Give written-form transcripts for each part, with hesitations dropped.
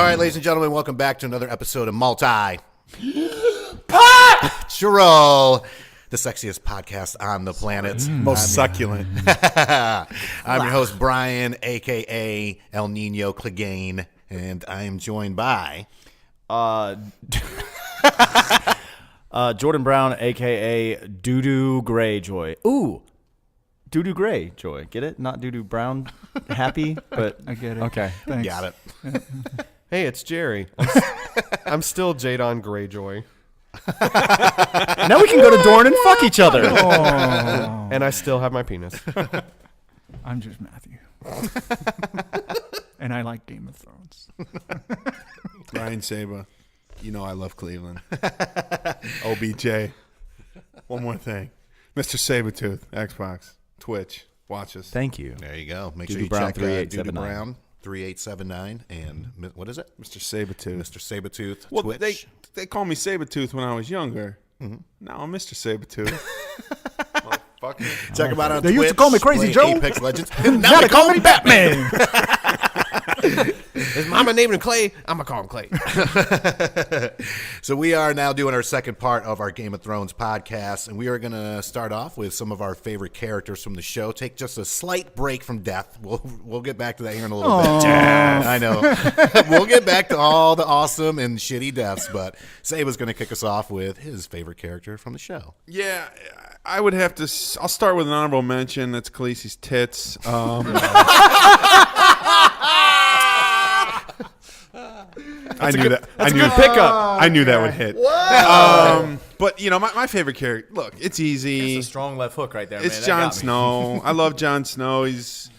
right, ladies and gentlemen, welcome back to another episode of Multi Churro, the sexiest podcast on the planet. Most succulent. I'm your host, Brian, a.k.a. El Nino Clegane, and I am joined by... Jordan Brown, a.k.a. Doo-Doo Greyjoy. Ooh, Doo-Doo Greyjoy. Get it? Not Doo-Doo Brown happy, but... I get it. Okay. Thanks. Got it. Hey, it's Jerry. I'm still Jadon Greyjoy. Now we can go to Dorne and fuck each other. Oh. And I still have my penis. I'm just Matthew. And I like Game of Thrones. Ryan Saba. You know I love Cleveland. OBJ. One more thing. Mr. Sabretooth, Xbox, Twitch. Watch us. Thank you. There you go. Make Doo-Doo sure you Brown check 3879. Doo-Doo Brown 3879 and what is it? Mr. Sabretooth. Mr. Sabretooth. Well, Twitch. they call me Sabretooth when I was younger. Mm-hmm. Now I'm Mr. Sabretooth. Check him out on They Twitch. used to call me Crazy playing Joe. Apex Legends. Now they call me Batman. His mama named him Clay. I'm going to call him Clay. So we are now doing our second part of our Game of Thrones podcast, and we are going to start off with some of our favorite characters from the show. Take just a slight break from death. We'll get back to that here in a little bit. I know. We'll get back to all the awesome and shitty deaths, but Saba's going to kick us off with his favorite character from the show. Yeah, I would have to. I'll start with an honorable mention. That's Khaleesi's tits. I knew that. That's a good pickup. I knew that would hit. But you know, my favorite character. Look, it's easy. That's a strong left hook right there, It's man. Jon Snow. I love Jon Snow. He's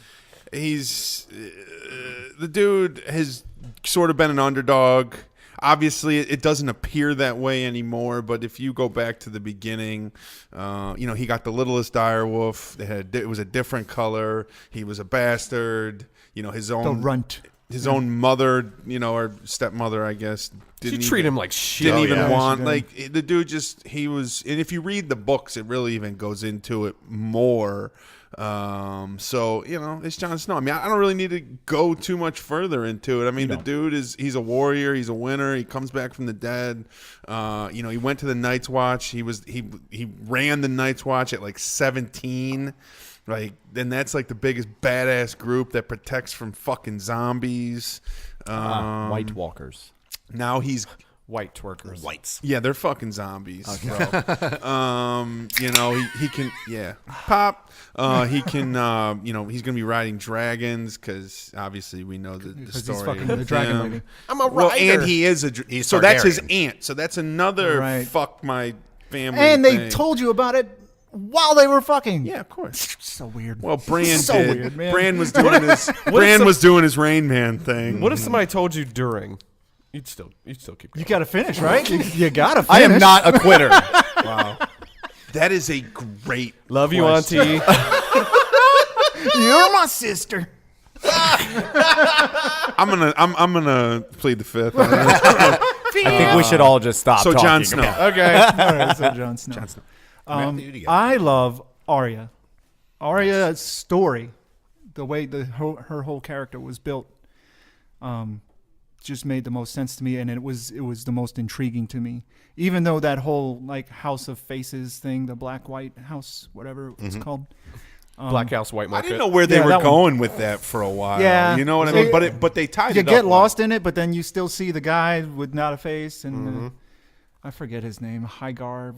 the dude has sort of been an underdog. Obviously, it doesn't appear that way anymore. But if you go back to the beginning, you know, he got the littlest direwolf. It was a different color. He was a bastard. You know, his own The runt. His own mother, you know, or stepmother, I guess, You treat him like shit. didn't even yeah. want, She like, the dude just, he was, and if you read the books, it really even goes into it more. So, you know, it's Jon Snow. I mean, I don't really need to go too much further into it. I mean, the dude he's a warrior. He's a winner. He comes back from the dead. You know, he went to the Night's Watch. He ran the Night's Watch at like 17. Like, then that's like the biggest badass group that protects from fucking zombies. White Walkers. Now he's White twerkers. Whites. yeah, they're fucking zombies, bro. You know, he can pop. He can you know, he's gonna be riding dragons because obviously we know the Because story. he's fucking of the dragon him. lady. I'm a Well, rider. and he is He's so that's his Targaryen. aunt. So that's another Right. fuck my family. And they thing. told you about it while they were fucking. yeah, of course. So weird. Well, Bran So did. weird, man. Bran was doing his Bran was doing his Rain Man thing. What if somebody told you during? You'd still keep going. You got to finish, right? You got to finish. I am not a quitter. Wow, that is a great Love you, question. Auntie. You're my sister. I'm gonna plead the fifth. I think we should all just stop So talking Jon Snow. about Okay. All right, so Jon Snow. Matthew, who do you got? I love Arya. Arya's story, the way her whole character was built, just made the most sense to me, and it was the most intriguing to me. Even though that whole like House of Faces thing, the Black White House, whatever it's called. Black House, White I Market. didn't know where they Yeah, were that one. going with that for a while. Yeah. You know what I So mean? But they tied You it up. get well. lost in it, but then you still see the guy with not a face, and I forget his name, Hygar,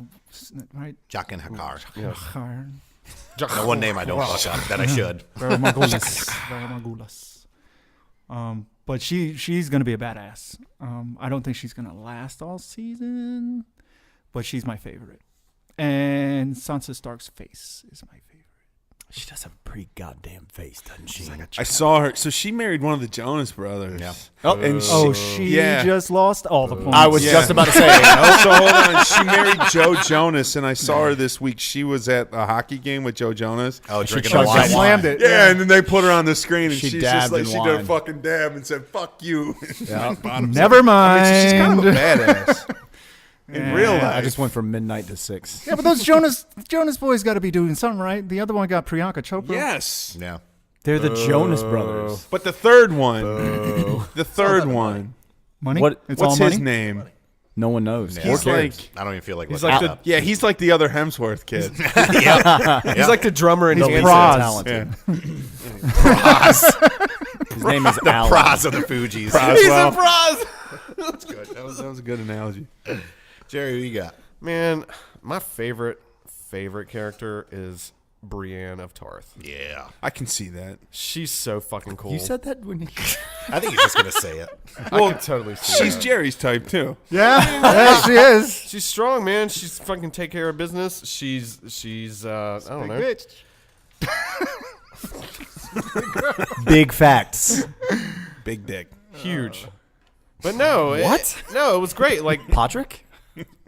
right? Jaqen H'ghar. Hygar. No one name I don't fuck up that I should. Baramagulas. But she's gonna be a badass. I don't think she's gonna last all season, but she's my favorite. And Sansa Stark's face is my favorite. She does have a pretty goddamn face, doesn't she? I saw her. So she married one of the Jonas brothers. Yeah. And She just lost all the points. I was Yeah. just about to say. So hold on. She married Joe Jonas, and I saw her this week. She was at a hockey game with Joe Jonas. Oh, drinking chugged the some wine. slammed it. Yeah, and then they put her on the screen, and She she's dabbed just like, in she did a wine. fucking dab and said, "Fuck you." Never mind. I mean, she's kind of a badass in real life. I just went from midnight to 6. Yeah, but those Jonas boys got to be doing something, right? The other one got Priyanka Chopra. Yes, Yeah. They're the Jonas Brothers. but the third one, Money. What- It's all What's money. his name? No one knows. Yeah, He's who cares? like- I don't even feel like He's looking like it the- up. Yeah, he's like the other Hemsworth kid. He's like the drummer in He's Hanson. Praz. Yeah. His name is Alan. Praz of the Fugees. Roswell. Praz. That's good. That was a good analogy. Jerry, who you got? Man, my favorite character is Brienne of Tarth. Yeah. I can see that. She's so fucking cool. You said that when you. I think he's just going to say it. I could totally see She's that. Jerry's type too. Yeah, she is. She's strong, man. She's fucking take care of business. She's I don't know. Bitch. Big facts. Big dick. Huge. But no, What? no, it was great. Like Patrick?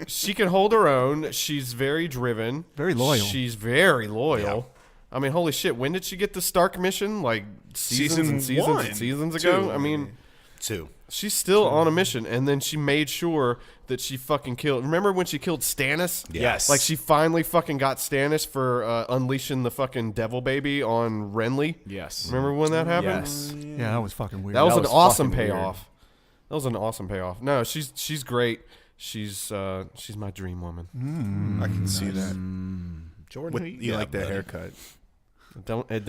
she can hold her own. She's very driven. Very loyal. She's very loyal. I mean, holy shit! When did she get the Stark mission? Like seasons and seasons one. and seasons ago. Two. I mean, 2. she's still on a mission, and then she made sure that she fucking killed. Remember when she killed Stannis? Yes. Like she finally fucking got Stannis for unleashing the fucking devil baby on Renly. Yes. Remember when that happened? Yes. Yeah, that was fucking weird. That was That an was awesome fucking weird. payoff. That was an awesome payoff. No, she's great. She's my dream woman. I can see that. Jordan, With, who you got, like that buddy? haircut? It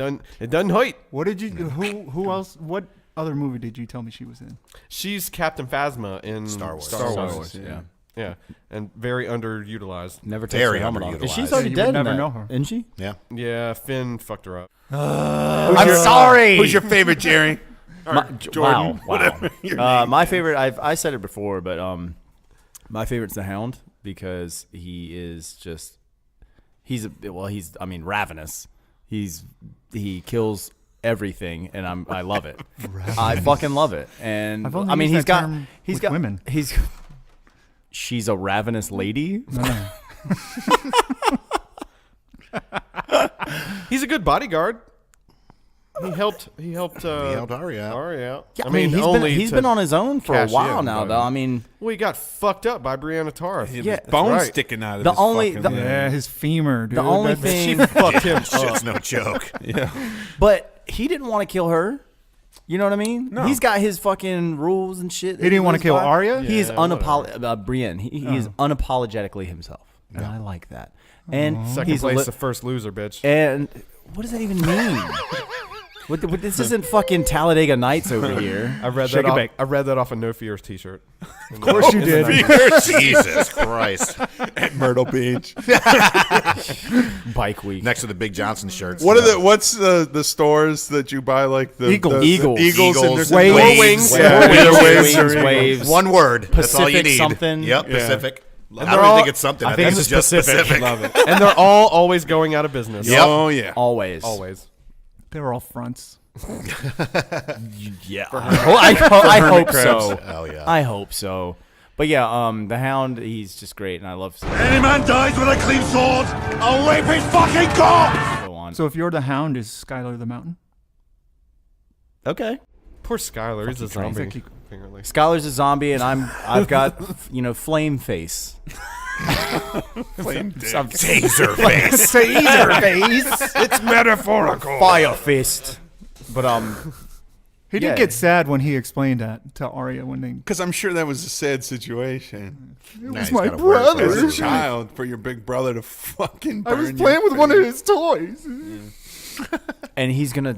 doesn't hurt. What did you? Who else? What other movie did you tell me she was in? She's Captain Phasma in Star Wars. Star Star Wars. Wars, yeah. Yeah, and very underutilized. Never takes Very her helmet off. underutilized. She's already You dead. would in never that, know her. Isn't she? Yeah. Yeah, Finn fucked her up. I'm sorry. Who's your favorite, Jerry? Or Jordan? Wow. My favorite. I said it before, but my favorite's the Hound because he is just. He's ravenous. He kills everything, and I love it. I fucking love it. And I've only I mean, used he's that got term he's with got women. She's a ravenous lady. No. He's a good bodyguard. He helped. He helped Arya out. Arya out. Yeah, I mean, he's been on his own for a cash while in, now, but- though. I mean, Well, he got fucked up by Brianna Tarth. Yeah, Bones right. sticking out of The his only- fucking the- head. Yeah, his femur, dude. the only That's- She thing, fucked him It's up. just no joke. Yeah. but he didn't want to kill her. You know what I mean? No. He's got his fucking rules and shit. He didn't want to lives kill by. Arya? He is Yeah, Brienne. He is unapologetically himself, and I like that. And Second he's place, li- the first loser, bitch. and what does that even mean? This isn't fucking Talladega Nights over here. I read Shake that. it Off, back. I read that off a No Fears T-shirt. Of course you did. Jesus Christ. At Myrtle Beach. Bike week. Next to the Big Johnson shirts. What's the stores that you buy like the Eagles. the Eagles. Eagles and Eagles. there's Waves. no Wings. Yeah, Waves, either wings, waves or waves. Eagles. One word. That's all you Pacific need. something. Yep, Yeah. Pacific. I they're don't even all- think it's something. I think it's just Pacific. Love it. And they're all always going out of business. Yep. Oh yeah. Always. Always. They were all fronts. Yeah. I hope crabs. so. Oh, yeah. I hope so. But yeah, the Hound, he's just great, and I love to Any man dies with a clean sword, I'll rape his fucking corpse! go on. So if you're the Hound, is Skylar the Mountain? Okay. Poor Skylar. He's a zombie. Exactly. Apparently. Skylar's a zombie, and I've got flame face. Flame dick. Taser face. Taser face. It's metaphorical. Fire fist. But He Yeah. did get sad when he explained that to Arya when they. Because I'm sure that was a sad situation. It Nah, was he's my got a word for As it. a child, for your big brother to fucking I was burn playing your with one of face. his toys. and he's gonna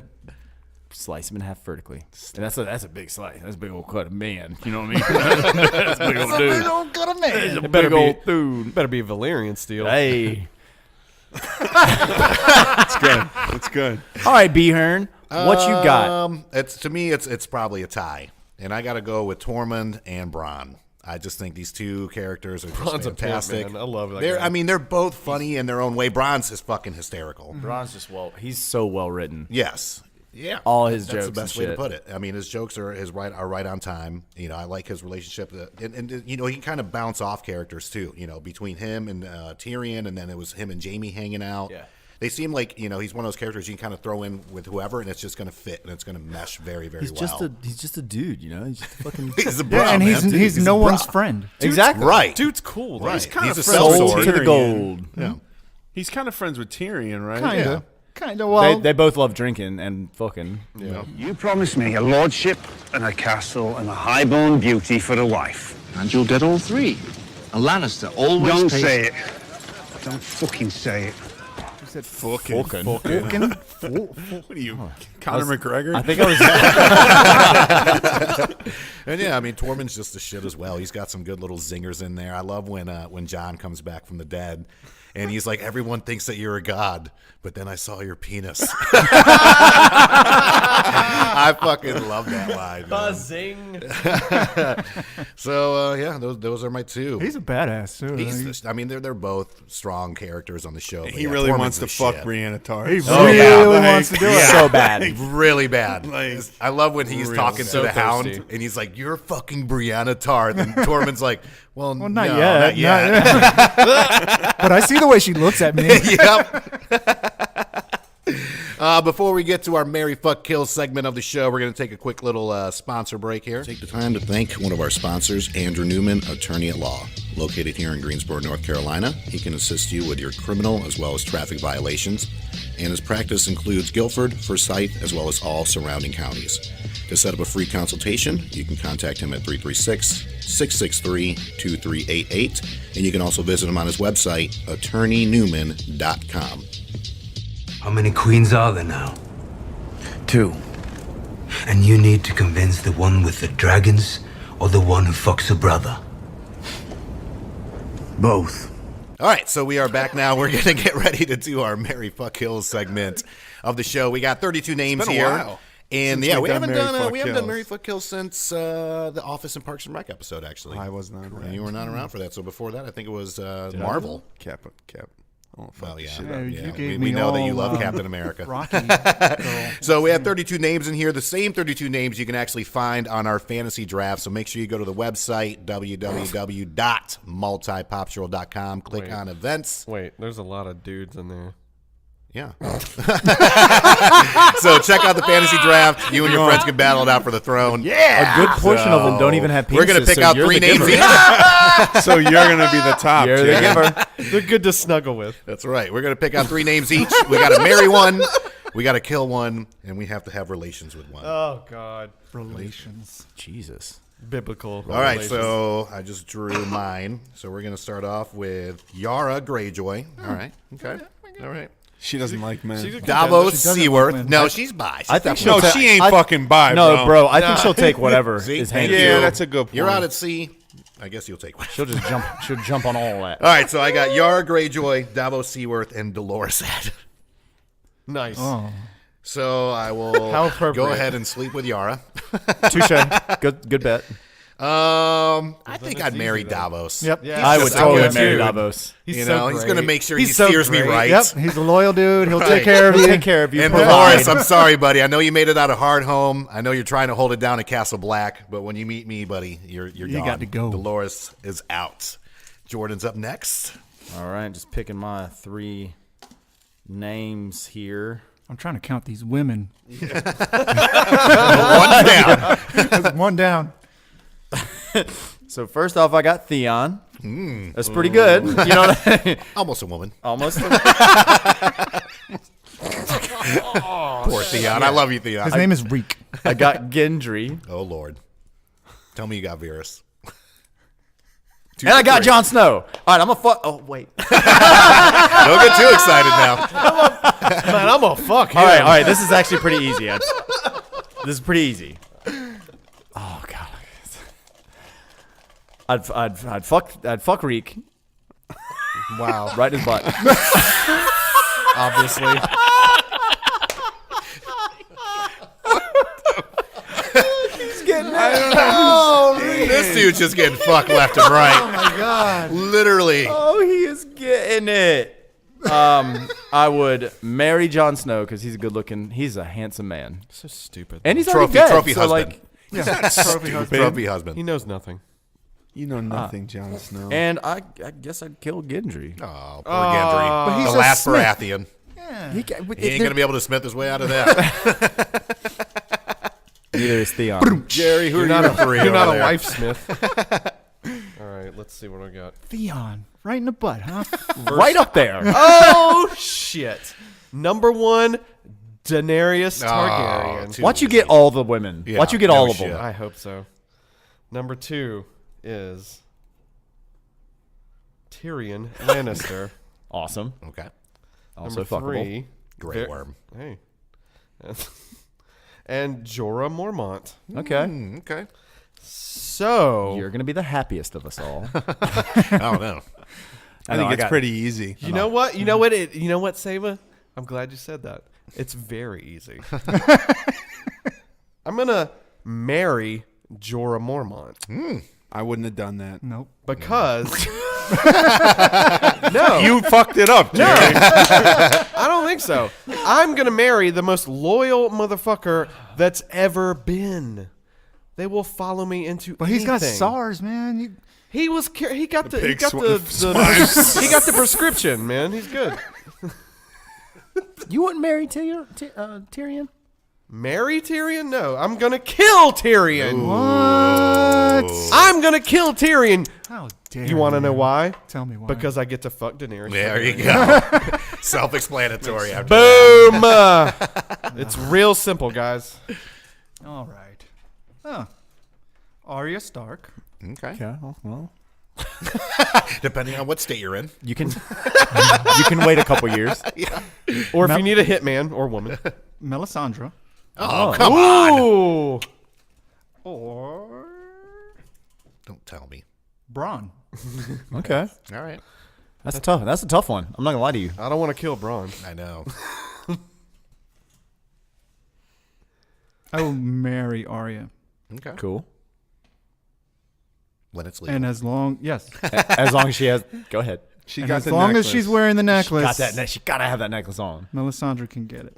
slice him in half vertically, and that's a big slice. That's a big old cut of man. You know what I mean? That's a big old dude. Don't got a man. It better Big be. old dude. Better be Valyrian steel. Hey. That's good. That's good. All right, B Hearn. What you got? It's to me, it's probably a tie, and I got to go with Tormund and Bronn. I just think these two characters are just Bronn's a pimp, fantastic. man. I love that They're, guy. I mean, they're both funny in their own way. Bronn's is fucking hysterical. Ron's just he's so well written. Yes. Yeah. All his That's jokes the best and way to shit. put it. I mean, his jokes are right on time. You know, I like his relationship, and you know, he can kind of bounce off characters too. You know, between him and Tyrion, and then it was him and Jaime hanging out. Yeah. They seem like, you know, he's one of those characters you can kind of throw in with whoever, and it's just going to fit and it's going to mesh very, very He's well. just a dude, you know. He's just a fucking He's a Yeah, bro, and man. he's no one's friend. exactly Right. Dude's cool. Right. He's kinda He's a friends with sold sellsword. to the Tyrion. gold. Yeah. He's kind of friends with Tyrion, right? Kinda. Yeah. Kind of well. They both love drinking and fucking. Yeah. You promised me a lordship and a castle and a highborn beauty for a wife. And you'll get all three. A Lannister always Don't pays- say it. Don't fucking say it. Fucking. Fucking. What are you, Conor McGregor? I think I was. And yeah, I mean, Tormund's just the shit as well. He's got some good little zingers in there. I love when Jon comes back from the dead, and he's like, "Everyone thinks that you're a god, but then I saw your penis." I fucking love that line. man. Buzzing. So yeah, those are my two. He's a badass too. I mean, they're both strong characters on the show. but he yeah, really Tormund's wants to the fuck shit. Brianna Tarth. He Oh, really yeah. wants to do it. So bad. Really bad. Like, I love when he's real talking to so the Hound, thirsty. and he's like, "You're fucking Brianna Tarth," and Tormund's like, "Well, Not no, yet. not yet." But I see the way she looks at me. Yep. Before we get to our Marry Fuck Kill segment of the show, we're going to take a quick little sponsor break here. Take the time to thank one of our sponsors, Andrew Newman, attorney at law. Located here in Greensboro, North Carolina, he can assist you with your criminal as well as traffic violations, and his practice includes Guilford, Forsyth, as well as all surrounding counties. To set up a free consultation, you can contact him at 336-663-2388, and you can also visit him on his website, attorneynewman.com. How many queens are there now? 2. And you need to convince the one with the dragons or the one who fucks her brother? Both. All right, so we are back now. We're going to get ready to do our Marry Fuck Kill segment of the show. We got 32 names been a here. while And since yeah, we've we haven't done Marry done Fuck we haven't done Kills. Marry Fuck Kill since the Office and Parks and Rec episode. Actually, I was not around. You were not around for that. So before that, I think it was Marvel. Cap. Oh, fuck Oh yeah, shit. Yeah, you yeah. gave We me know that you all, love Captain America. Rocky. Girl. So we have 32 names in here. The same 32 names you can actually find on our fantasy draft. So make sure you go to the website, www.multipopshow.com. Click Wait. on events. Wait, there's a lot of dudes in there. Yeah. So check out the fantasy draft. You and your friends can battle it out for the throne. A good portion of them don't even have penises. We're going to pick so out you're 3 the names giver. each. So you're gonna be the top. You're the Jay. giver. They're good to snuggle with. That's right. We're going to pick out 3 names each. We got to marry one, we got to kill one, and we have to have relations with one. Oh God, Relations. Jesus. biblical. All right, relations. so I just drew mine. So we're going to start off with Yara Greyjoy. All right. Okay. All right. She doesn't like men. She's a Davos She doesn't Seaworth. like men. No, she's bi. She's I think definitely no, she'll she ain't I- fucking bi, No, bro. I think she'll take whatever See? is Thank handed. you. Yeah, that's a good point. You're out at sea. I guess you'll take one. She'll just jump. She'll jump on all that. All right, so I got Yara Greyjoy, Davos Seaworth, and Dolores Head. nice. Oh. So I will How appropriate. go ahead and sleep with Yara. Touche. Good bet. I think I'd it's marry easy, then. Davos. Yep. Yeah. I would just a totally good marry dude. Davos. He's You so know, he's great. going to make sure He's he so steers me great. right. Yep. He's a loyal dude. He'll Right. take care of He'll you. take care of you. And provide. Dolores, I'm sorry, buddy. I know you made it out a hard home. I know you're trying to hold it down at Castle Black, but when you meet me, buddy, you're You gone. got to go. Dolores is out. Jordan's up next. All right, just picking my 3 names here. I'm trying to count these women. One down. There's one down. So first off, I got Theon. That's pretty good. You know what I mean? Almost a woman. Almost. Poor Theon. I love you, Theon. His name is Reek. I got Gendry. Oh, Lord. Tell me you got Varys. And I got Jon Snow. All right, I'm a fuck. Oh, wait. Don't get too excited now. Man, I'm a fuck him. All right. This is actually pretty easy. This is pretty easy. Oh, God. I'd fuck Reek Wow. right in his butt. Obviously. This dude's just getting fucked left and right. Oh, my God. Literally. Oh, he is getting it. I would marry Jon Snow because he's a good-looking. He's a handsome man, So stupid. and he's Trophy- already dead. trophy so husband. like, Trophy husband. He knows nothing. You know nothing, Jon Snow. and I guess I'd kill Gendry. Oh, poor Gendry. But he's The a last Smith. Baratheon. He He ain't going to be able to smith his way out of that. Neither is Theon. Jerry, who You're are not you a three You're not over a there? wife smith. All right, let's see what I got. Theon. Right in the butt, huh? Right up there. Oh shit! Number 1, Daenerys Targaryen. too Why'd you easy. get all the women? Yeah, Why'd you get no all of shit. them? I hope so. Number 2 is Tyrion Lannister. Awesome. Okay. Also Number fuckable. 3, Great worm. Hey. And Jorah Mormont. Okay. Okay. So You're going to be the happiest of us all. I don't know. I think it's pretty easy. you know what? You know what, Saba? I'm glad you said that. It's very easy. I'm gonna marry Jorah Mormont I wouldn't have done that. Nope. because no, You fucked it up, Jerry. I don't think so. I'm gonna marry the most loyal motherfucker that's ever been. They will follow me into. But he's got anything. SARS, man. He got the swipes. he got the prescription, man. He's good. You wouldn't marry Tyrion? Marry Tyrion? No, I'm gonna kill Tyrion. What? I'm gonna kill Tyrion. How dare You want to know why? Tell me why. Because I get to fuck Daenerys. There you go. Self-explanatory. After Boom! It's real simple, guys. All right. Oh. Arya Stark. Okay. Okay. Well, Depending on what state you're in. you can wait a couple years. Or if you need a hitman or woman. Melisandre. Oh, come on. Ooh. Or Don't tell me. Bronn. Okay. All right. That's tough. That's a tough one. I'm not going to lie to you. I don't want to kill Braun. I know. I will marry Arya. Okay. Cool. When it's legal. And as long As long as she has... Go ahead. She and got as the long as necklace. she's wearing the necklace, Got that. She got to have that necklace on. Melisandre can get it.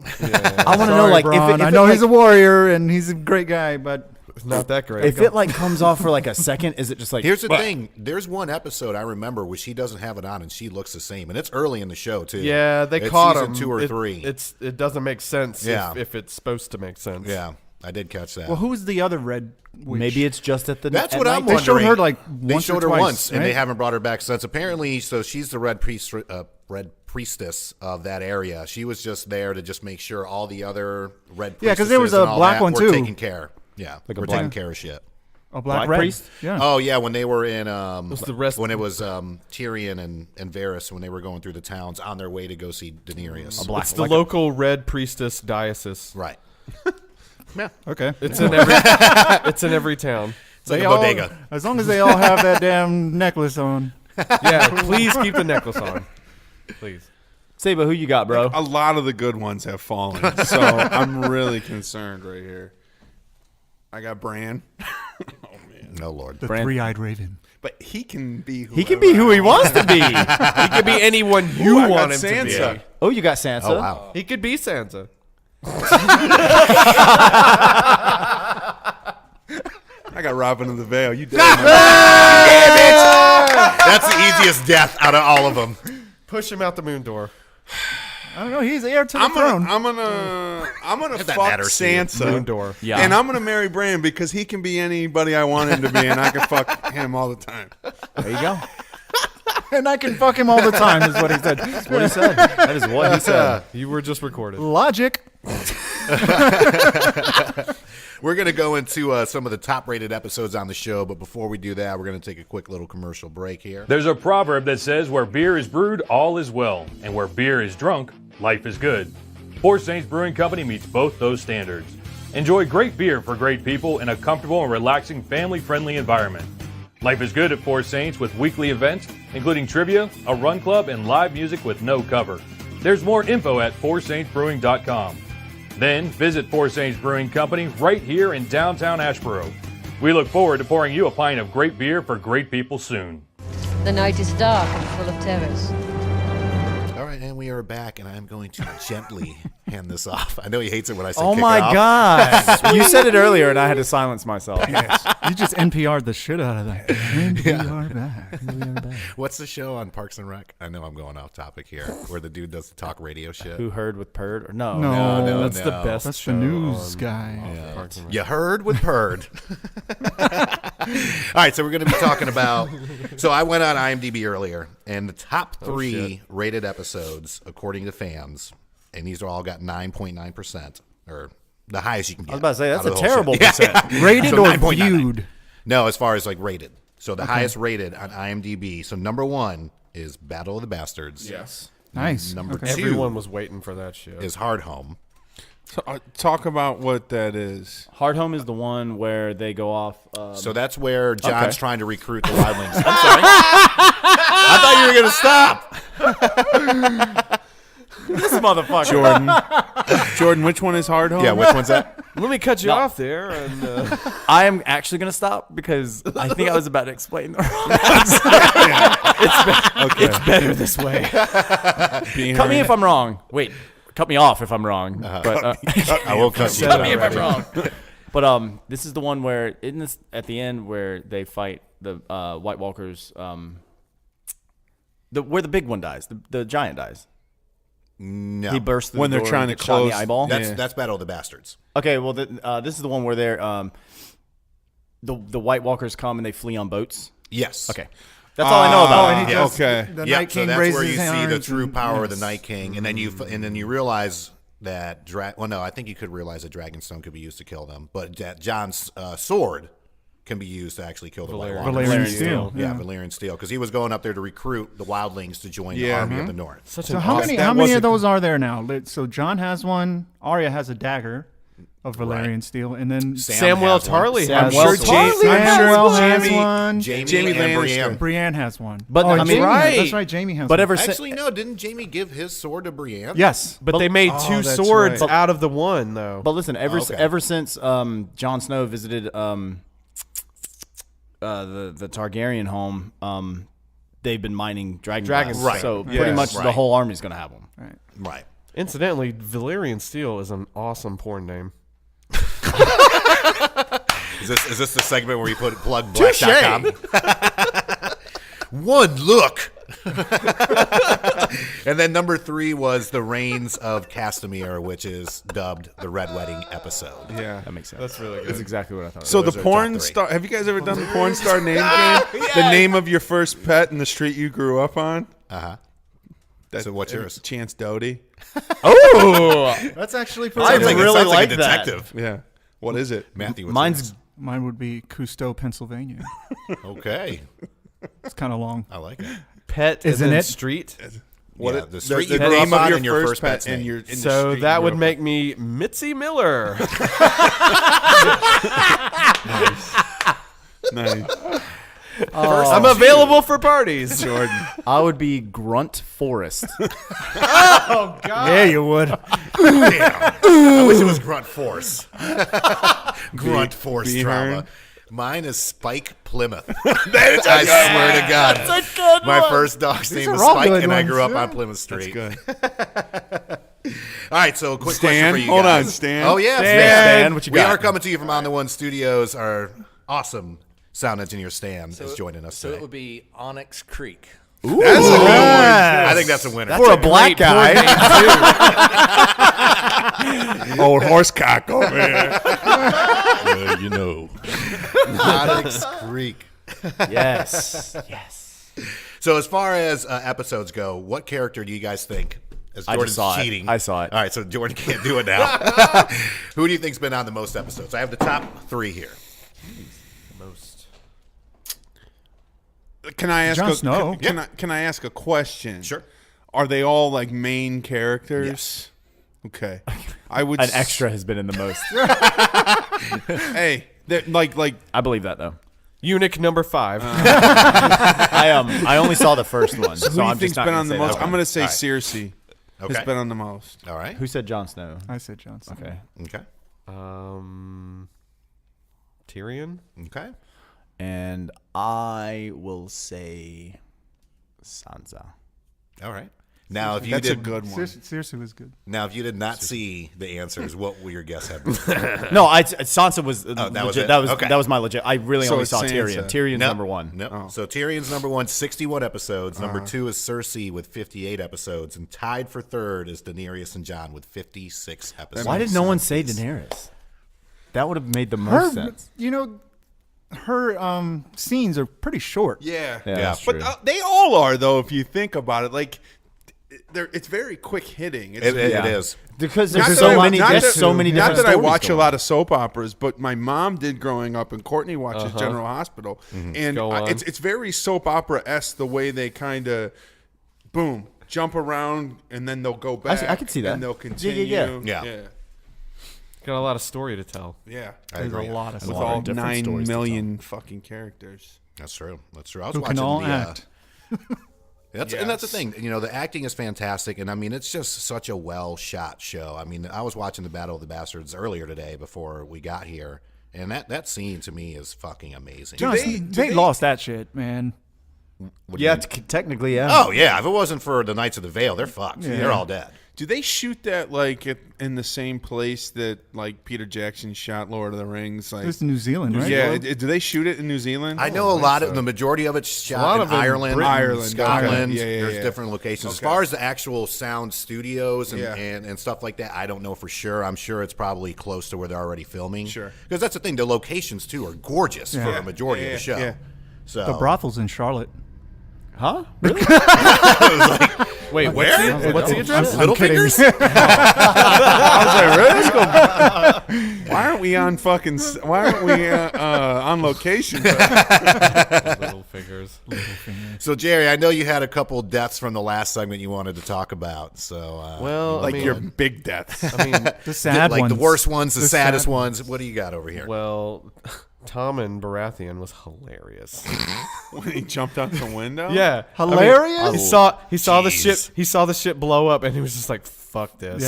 I want to know, like, Bronn. if I it, know like, he's a warrior and he's a great guy, but It's not that great. if it like comes off for like a second, is it just like... Here's the thing. There's one episode I remember where she doesn't have it on and she looks the same. And it's early in the show, too. yeah, they It's caught season him. 2 or It- 3. It doesn't make sense Yeah. if it's supposed to make sense. Yeah, I did catch that. well, who's the other red witch? Maybe it's just at the... That's at what I'm night. They showed wondering. her like They once showed or her twice, once, and they right? haven't brought her back since. Apparently, so she's the red priestess of that area. She was just there to just make sure all the other red Yeah, 'cause there was priestesses a and all black that one, were too. taking care. Yeah, Like a we're black- taking care of shit. A black Black red priest? Yeah. Oh yeah, when they were in the rest- when it was Tyrion and Varys when they were going through the towns on their way to go see Daenerys. Black. It's the like local red priestess diocese. Right. Okay. It's in every town. It's like They a all- bodega. As long as they all have that damn necklace on. Yeah, please keep the necklace on. Please. Saba, who you got, bro? A lot of the good ones have fallen, so I'm really concerned right here. I got Bran, No lord. The Bran- three-eyed raven. but he can be He can be who he wants to be. He could be anyone you I got want him to Sansa. be. Oh, you got Sansa. Oh wow. He could be Sansa. I got Robin of the Veil. You dead. That's the easiest death out of all of them. Push him out the moon door. I don't know. He's heir to the I'm throne. gonna That fuck matters to you. Moon Sansa. door. Yeah. And I'm gonna marry Bran because he can be anybody I want him to be, and I can fuck him all the time. There you go. and I can fuck him all the time, is what he said. That's what he said. That is what he said. You were just recorded. Logic. We're going to go into some of the top-rated episodes on the show, but before we do that, we're going to take a quick little commercial break here. There's a proverb that says, where beer is brewed, all is well. And where beer is drunk, life is good. Four Saints Brewing Company meets both those standards. Enjoy great beer for great people in a comfortable and relaxing family-friendly environment. Life is good at Four Saints with weekly events, including trivia, a run club, and live music with no cover. There's more info at foursaintsbrewing.com. Then visit Four Saints Brewing Company right here in downtown Asheboro. We look forward to pouring you a pint of great beer for great people soon. The night is dark and full of terrors. All right, and we are back, and I'm going to gently hand this off. I know he hates it when I say Oh kick my it off. God. You said it earlier, and I had to silence myself. You just NPR'd the shit out of that. NPR back. What's the show on Parks and Rec? I know I'm going off topic here, where the dude does the talk radio shit. Who heard with Purd? Or no. No, That's the best. That's show the news on guy. Parks and Rec. You heard with Purd. All right, so we're going to be talking about. So I went on IMDb earlier, and the top 3 rated episodes, according to fans, and these are all got 9.9%, or the highest you can get. I was about to say, that's out of a the whole terrible shit. percent. Rated So or 9.99. viewed? No, as far as like rated. So the highest rated on IMDb. So number 1 is Battle of the Bastards. Yes. Nice. Number Okay. 2 Everyone was waiting for that shit. is Hard Home. So, talk about what that is. Hard Home is the one where they go off. So that's where John's Okay. trying to recruit the wildlings. I'm sorry. I thought you were going to stop. this motherfucker. Jordan, which one is Hard Home? Yeah, which one's that? Let me cut you off there. And I am actually going to stop because I think I was about to explain the wrong. It's better this way. Cut me if I'm wrong. Wait, cut me off if I'm wrong. But I will cut you. cut me if I'm wrong. But this is the one where isn't this at the end where they fight the White Walkers? Where the big one dies, the giant dies. No. He bursts through When the they're door trying and to gets shot in the close- eyeball. That's Battle of the Bastards. Okay, well, this is the one where they're the White Walkers come and they flee on boats. Yes. Okay, that's all I know about Oh, it. and he Yeah. just, Okay. the Yeah, Night so King that's raises where you his see the hands true and- power of the yes. Night King, and then you realize that well, no, I think you could realize that Dragonstone could be used to kill them, but that John's sword can be used to actually kill the White Walkers. Valerian Valerian Steel. Yeah, Valerian Steel, because he was going up there to recruit the wildlings to join the Yeah. army of the North. So how many of those are there now? So John has one. Arya has a dagger of Valerian Steel, and then Samuel has one. Tarly Sam has Well, one. Samuel has Jamie- one. Jamie and Lannister. Brienne. Brienne has one. But, oh, I mean- Jamie, Right. that's right. Jamie has. But one. ever since Actually, no, didn't Jamie give his sword to Brienne? yes, But they made two that's swords right. out of the one, though. But listen, Okay. ever since Jon Snow visited the Targaryen home, they've been mining dragon Dragons, glass. right. So Yes. pretty much Right. the whole army's gonna have them. Right. Incidentally, Valerian Steel is an awesome porn name. Is this the segment where you put plug black.com? One look. And then number 3 was the Reigns of Castamere, which is dubbed the Red Wedding episode. Yeah. That makes sense. That's really good. That's exactly what I thought. So Those the are porn top 3. star. Have you guys ever done the porn star name game? The name of your first pet in the street you grew up on. So what's yours? Chance Doty. Oh, that's actually I Sounds like, really it sounds like like a that. detective. Yeah. What is it? Matthew, what's mine's Mine would be Cousteau, Pennsylvania. yours? Okay. It's kind of long. I like it. Pet Isn't and then it? Street. What Yeah, it- the street you the grew name up of on your and your first first pet's pet and name. your in the So street that you would grew up make me Mitzi Miller. on. Nice. I'm available for parties. Jordan. I would be Grunt Forest. Yeah, you would. I wish it was Grunt Force. Grunt Force Beehorn. drama. Mine is Spike Plymouth. I swear to God. My first dog's name are is all Spike, good and I ones, grew up yeah. on Plymouth Street. Good. All right, so quick Stan? question for you Hold guys. on, Stan. Oh, yeah, Stan, what you We got? are coming to you from On the One Studios. Our awesome sound engineer, Stan, is joining us So today. it would be Onyx Creek. That's a good one. I think that's a winner. For a black guy. Old horsecock over here. You know. Onyx Creek. Yes. Yes. So as far as episodes go, what character do you guys think? As I Jordan's just saw it. cheating. I saw it. All right, so Jordan can't do it now. Who do you think's been on the most episodes? I have the top 3 here. Can I ask Jon a Snow. Can I ask a question? Sure. Are they all like main characters? Yes. Okay. I would An extra has been in the most. Hey, they're like I believe that though. Eunuch number 5. I only saw the first one, so who do you I'm think's just not been gonna on the say most? that I'm one. going to say All right. Cersei Okay. has been on the most. All right. Who said Jon Snow? I said Johnson. Okay. Okay. Tyrion. Okay. And I will say Sansa. All right. Now, if you That's a did good one. Seriously was good. now if you did not see the answers, what will your guess have been? No, Sansa was that legit. was it? That was Okay. that was my legit. I really So only it's saw Sansa. Tyrion. Tyrion's Nope. number 1. Nope. Oh. So Tyrion's number 1, 61 episodes. Number 2 is Cersei with 58 episodes, and tied for third is Daenerys and Jon with 56 episodes. Why did no one say Daenerys? That would have made the most sense. You know, her scenes are pretty short. Yeah. Yeah, that's But true. they all are though if you think about it. Like it's very quick hitting. It is. Because Not there's that I- so many. not There's that- so many. Not different that I stories watch a going lot on. of soap operas, but my mom did growing up, and Courtney watches General Hospital, and Go on. it's very soap opera esque the way they kind of, boom, jump around, and then they'll go back. I can see that. And they'll continue. Yeah. Got a lot of story to tell. Yeah. I agree. a lot of With stuff. all different 9 stories to million fucking characters. That's true. That's true. I was Who watching can all the. act. And that's the thing. You know, the acting is fantastic, and I mean, it's just such a well shot show. I mean, I was watching the Battle of the Bastards earlier today before we got here, and that scene to me is fucking amazing. They lost that shit, man. What do you mean? Technically, yeah. Oh yeah, if it wasn't for the Knights of the Vale, they're fucked. They're all dead. Do they shoot that like in the same place that like Peter Jackson shot Lord of the Rings? Like, It's New Zealand, right? yeah, do they shoot it in New Zealand? I know a lot of the majority of it's shot in Ireland, Scotland. There's different locations. As far as the actual sound studios and stuff like that, I don't know for sure. I'm sure it's probably close to where they're already filming. Sure, because that's the thing. The locations too are gorgeous for the majority of the show. Yeah. So The brothel's in Charlotte. Huh? Really? Wait, where? What's the address? Little Fingers. I was like, really? Why aren't we on fucking? Why aren't we on location? Little figures. So Jerry, I know you had a couple deaths from the last segment you wanted to talk about. So Well, Like I mean, your big deaths. I mean, The sad like ones. the worst ones, the saddest sad ones. What do you got over here? well, Tom and Baratheon was hilarious. When he jumped out the window. Yeah, Hilarious? I mean, he saw the ship. He saw the ship blow up, and he was just like, "Fuck this."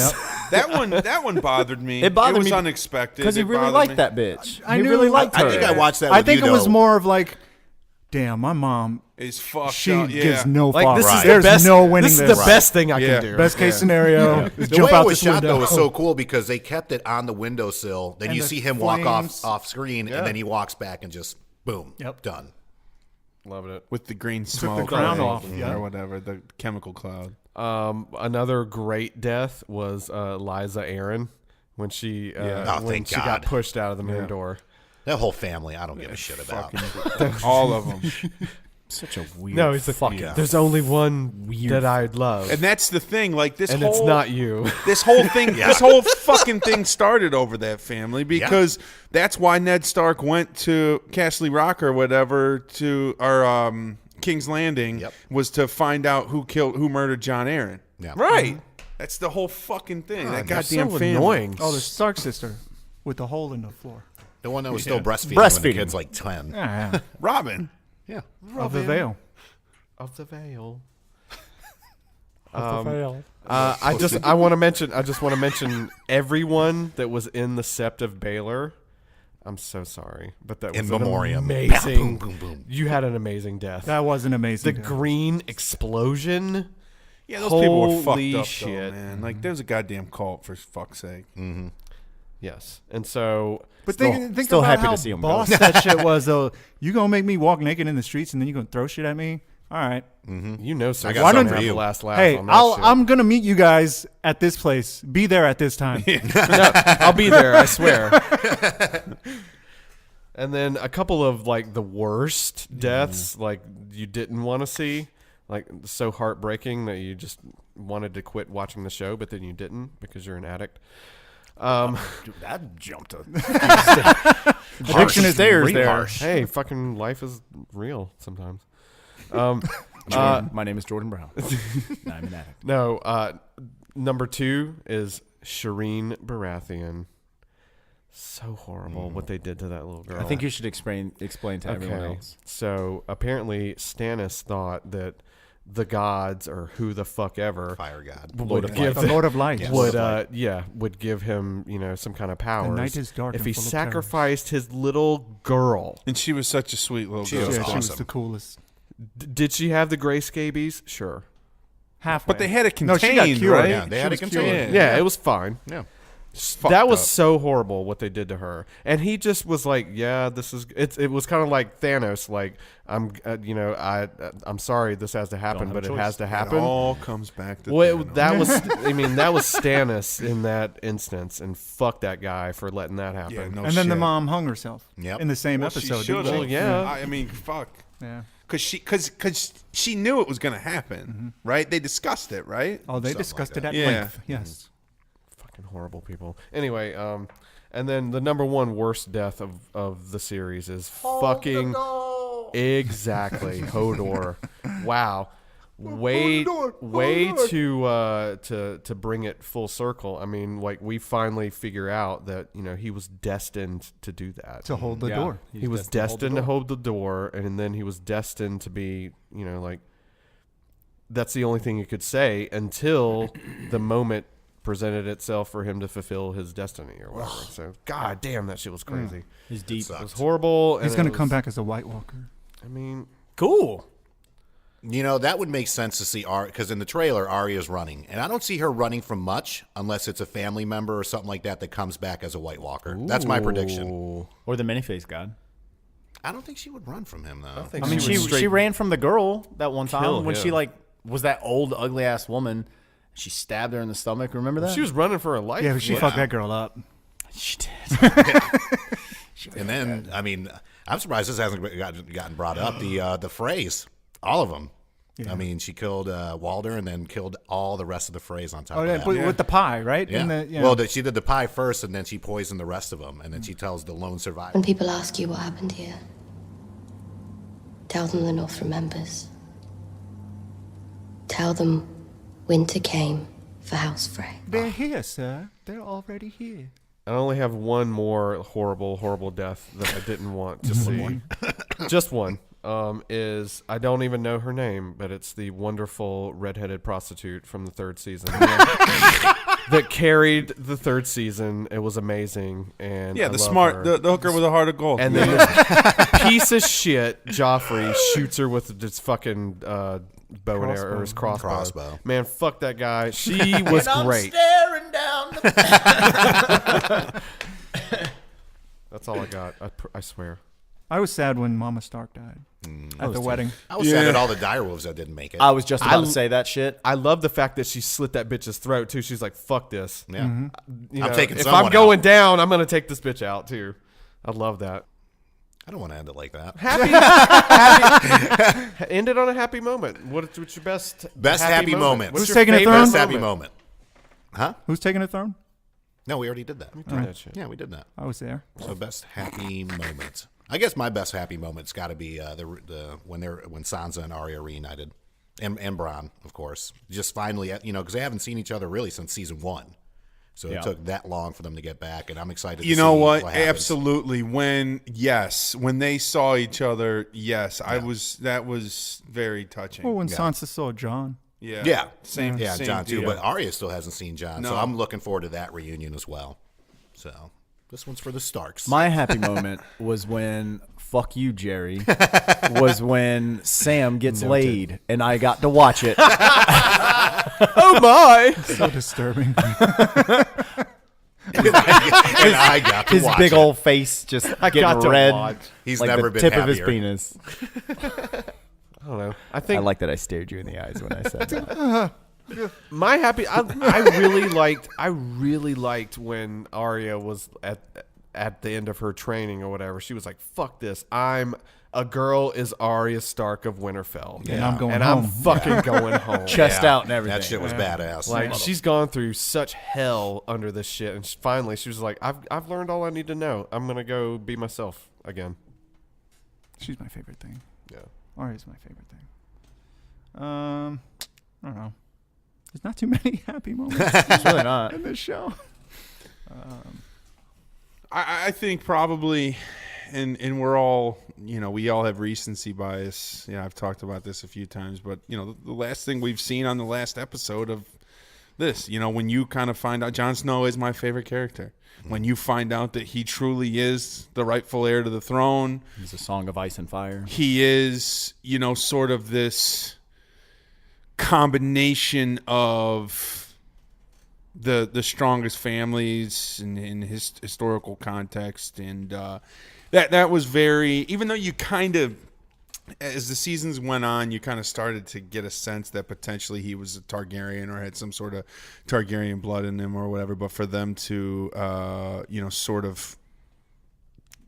Yep. That one bothered me. It bothered was me unexpected because he It really bothered liked me. that bitch. I He knew- really liked her. I think I watched that. I with think you, it was though. more of like, damn, my mom, Is fucked she up. Yeah. gives no Like fuck. this is Right. the There's best. no winning this is this. the best thing I Yeah. can do. Best case scenario is The jump way out it was this shot window. though was so cool because they kept it on the windowsill. Then And you the see him walk flames. off screen, and then he walks back and just boom, Yep. done. Loved it. With the green smoke crown or off, yeah. whatever, the chemical cloud. Another great death was Liza Aaron when she Oh, when thank she got God. pushed out of the main door. That whole family, I don't give a shit about. All of them. Such a weird. No, he's fuck. like, there's only one that I'd love, And that's the thing. Like this and whole, it's not you. This whole thing, this whole fucking thing started over that family because that's why Ned Stark went to Castle Rock or whatever to King's Landing was to find out who murdered John Aaron. Yeah. Right. That's the whole fucking thing. that They're goddamn so family. annoying. Oh, the Stark sister with the hole in the floor. The one that was still breastfeeding when the Breastfeeding. kid's like 10. Yeah, Robin. Yeah. of the veil. Of the veil. Of the veil. I just want to mention everyone that was in the Sept of Baelor. I'm so sorry, but that In was memoriam. an amazing. Boom, boom, boom. You had an amazing death. That was an the amazing. death. green explosion. Yeah, those people were Holy fucked up, shit. though, man. Like, there's a goddamn cult, for fuck's sake. Yes, and so But Still- think still about happy how to see 'em go. boss that shit was though. You gonna make me walk naked in the streets and then you gonna throw shit at me? All right. you know, so I got why something don't for have you. the last laugh Hey, on that shit. I'm gonna meet you guys at this place. Be there at this time. No, I'll be there, I swear. And then a couple of like the worst deaths, like you didn't want to see, like so heartbreaking that you just wanted to quit watching the show, but then you didn't because you're an addict. Dude, that jumped. Addiction is stairs there. harsh. Hey, fucking life is real sometimes. My name is Jordan Brown. I'm an addict. No, number 2 is Shireen Baratheon. So horrible what they did to that little girl. I think you should explain to everyone else. So apparently Stannis thought that the gods or who the fuck ever Fire God. would give The Lord of Light. would give him, some kind of powers. night is dark if and he full of sacrificed his little girl. And she was such a sweet little girl. was Yeah, she was awesome. the coolest. Did she have the gray scabies? Sure. Halfway. But they had it No, she got contained, cured. right? Yeah, they She had it was contained. cured. Yeah, it was fine. Yeah. That was up. so horrible what they did to her, and he just was like, "Yeah, this is." It was kind of like Thanos, like I'm sorry this has to happen, have but a it choice. has to It happen. all comes back to Well, Thanos. that was, that was Stannis in that instance, and fuck that guy for letting that happen. Yeah, no And then the shit. mom hung herself Yep. in the same Well, she episode. should've. didn't Well, yeah. I mean, fuck. Yeah. because she knew it was going to happen, right? They discussed it, right? Oh, they Something discussed like it at that. length. Yes. Fucking horrible people. Anyway, and then the number one worst death of the series is fucking exactly Hodor. Wow. Way to bring it full circle. I mean, like, we finally figure out that, you know, he was destined to do that. To hold the door. He was destined to hold the door, and then he was destined to be, you know, like, that's the only thing you could say until the moment presented itself for him to fulfill his destiny or whatever. So, god damn, that shit was crazy. He's deep. It was horrible. He's going to come back as a White Walker. I mean, Cool. You know, that would make sense to see Arya, because in the trailer, Arya's running. And I don't see her running from much unless it's a family member or something like that comes back as a White Walker. That's my prediction. Or the many-faced god. I don't think she would run from him, though. I mean, she ran from the girl that one time when him. she, like, was that old, ugly-ass woman. She stabbed her in the stomach. Remember that? she was running for her life. Yeah, but she fucked that girl up. She did. And then, I mean, I'm surprised this hasn't gotten brought up. The phrase, all of them. Yeah. I mean, she killed Walder and then killed all the rest of the phrase on top of that. With the pie, right? Yeah. Well, she did the pie first, and then she poisoned the rest of them, and then she tells the lone survivor. When people ask you what happened here, tell them the North remembers. Tell them winter came for House Frey. They're here, sir. They're already here. I only have one more horrible death that I didn't want to see. Just one. Is I don't even know her name, but it's the wonderful redheaded prostitute from the third season that carried the third season. It was amazing, and Yeah, I the love smart, her. the hooker with a heart of gold. And then this piece of shit Joffrey shoots her with this fucking bow and arrow or his crossbow. Man, fuck that guy. She was great. Staring down That's all I got. I swear. I was sad when Mama Stark died at the wedding. I was sad at all the direwolves that didn't make it. I was just about to say that shit. I love the fact that she slit that bitch's throat too. She's like, "Fuck this." Yeah. You I'm know, taking if someone I'm going out. down, I'm gonna take this bitch out too. I love that. I don't want to end it like that. Happy, end it on a happy moment. What's your best happy moment? What's Who's your taking a favorite throne? Best happy moment. Huh? Who's taking the throne? No, we already did that. We did that shit. Yeah, we did that. I was there. So best happy moment. I guess my best happy moment's got to be when Sansa and Arya reunited, and Bronn, of course. Just finally, because they haven't seen each other really since season 1, so it took that long for them to get back, and I'm excited. You to know see what? happens. Absolutely. When they saw each other, yes, that was very touching. Well, when Sansa saw Jon. Yeah, same Jon too. deal. But Arya still hasn't seen Jon, so No. I'm looking forward to that reunion as well. So this one's for the Starks. My happy moment was when fuck you, Jerry. Was when Sam gets laid and I got to watch it. Oh my! So disturbing. and I got to His watch big it. old face just getting got to red. watch. He's like never the been tip of his happier. penis. I don't know. I I think like that I stared you in the eyes when I said that. my happy. I really liked when Arya was at the end of her training or whatever. She was like, "Fuck this! A girl is Arya Stark of Winterfell, And I'm going and home. I'm fucking going home." Chest out and everything. That shit was badass. Like she's gone through such hell under this shit, and finally she was like, "I've learned all I need to know. I'm gonna go be myself again." She's my favorite thing. Yeah. Arya's my favorite thing. I don't know. There's not too many happy moments It's really not. in this show. I think probably, and we're all, we all have recency bias. Yeah, I've talked about this a few times, but the last thing we've seen on the last episode of this, when you kind of find out Jon Snow is my favorite character. When you find out that he truly is the rightful heir to the throne. He's a song of ice and fire. He is, sort of this combination of the strongest families in his historical context, and that was very. Even though you kind of, as the seasons went on, you kind of started to get a sense that potentially he was a Targaryen or had some sort of Targaryen blood in him or whatever. But for them to, sort of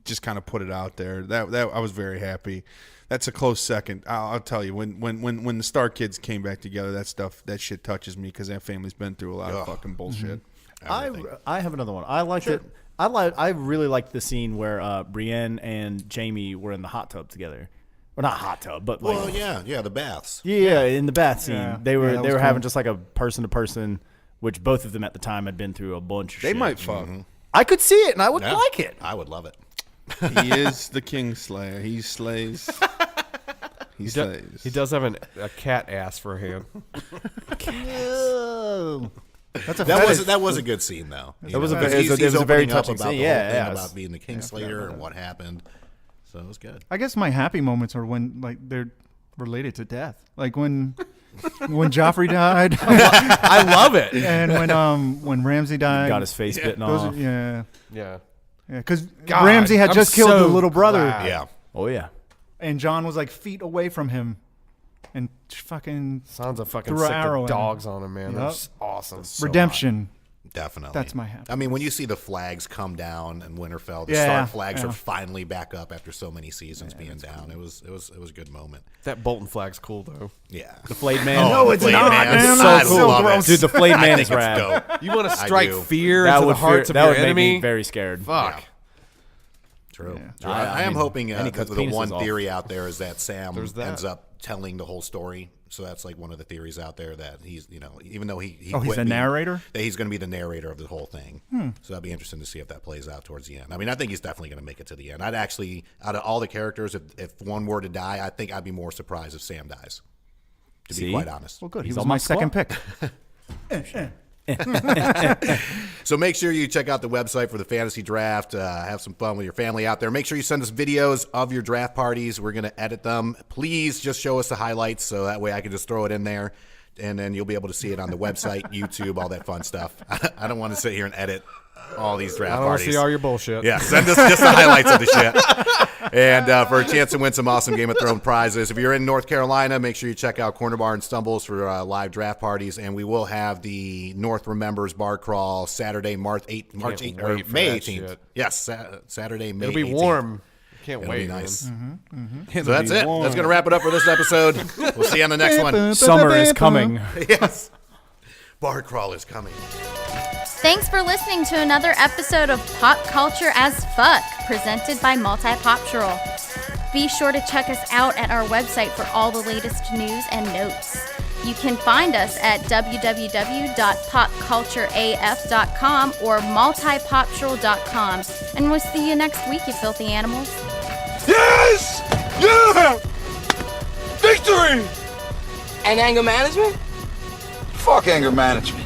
just kind of put it out there. That I was very happy. That's a close second. I'll tell you, when the Stark kids came back together, that shit touches me because that family's been through a lot of fucking bullshit. I have another one. I liked it. I really liked the scene where Brienne and Jaime were in the hot tub together. Well, not hot tub, but like the baths. Yeah, in the bath scene. Yeah. They were Yeah, that they was were having cool. just like a person to person, which both of them at the time had been through a bunch of They shit. might fuck. I could see it and I would like it. I would love it. He is the King Slayer. He slays. He slays. He does have a cat ass for a hand. That's a That was a good scene though. It was a very touching about scene. the Yeah, whole thing yeah, about being the Kingslayer and what happened. So it was good. I guess my happy moments are when like they're related to death, like when Joffrey died, I love it. and when Ramsay died, Got his face bitten those off. yeah, Yeah. because God, Ramsay had I'm just killed so the little brother, glad. Yeah. Oh yeah. and Jon was like feet away from him, and fucking Sansa fucking threw an sick arrow the in. dogs on him, man. Yep. That's awesome. redemption. Definitely. That's my happy. I mean, when you see the flags come down in Winterfell, the Yeah, Stark flags yeah. are finally back up after so many seasons being down. It was a good moment. That Bolton flag's cool though. Yeah. The flayed man. Oh, the Flayed Man. So I cool. love it. Dude, the flayed I man think is it's rad. dope. You want to I strike do. fear That into the would hearts of that your would make enemy? me very scared. Fuck. True. Yeah. True. I I am mean, hoping and he the cuts one penises off. theory out there is that Sam There's that. ends up telling the whole story. So that's like one of the theories out there that he's, even though he Oh, he's quit the being- narrator? that he's going to be the narrator of the whole thing. So that'd be interesting to see if that plays out towards the end. I mean, I think he's definitely going to make it to the end. I'd actually, out of all the characters, if one were to die, I think I'd be more surprised if Sam dies. To be quite honest. Well, good. He He's was on my my second squad. pick. So make sure you check out the website for the fantasy draft. Have some fun with your family out there. Make sure you send us videos of your draft parties. We're going to edit them. Please just show us the highlights so that way I can just throw it in there. And then you'll be able to see it on the website, YouTube, all that fun stuff. I don't want to sit here and edit all these draft I don't want parties. to see all your bullshit. Yeah, send us just the highlights of the shit. And for a chance to win some awesome Game of Thrones prizes. If you're in North Carolina, make sure you check out Corner Bar and Stumbles for live draft parties. And we will have the North Remembers Bar Crawl Saturday, May wait for 18th. that shit. Yes, Saturday, May It'll be 18th. warm. Can't It'll wait. be nice. Man. So that's it. That's going to wrap it up for this episode. We'll see you on the next one. Summer is coming. Yes. Bar Crawl is coming. Thanks for listening to another episode of Pop Culture as Fuck, presented by Multi-Poptural. Be sure to check us out at our website for all the latest news and notes. You can find us at www.popcultureaf.com or multipoptural.com. And we'll see you next week, you filthy animals. Yes! Yeah! Victory! And anger management? Fuck anger management.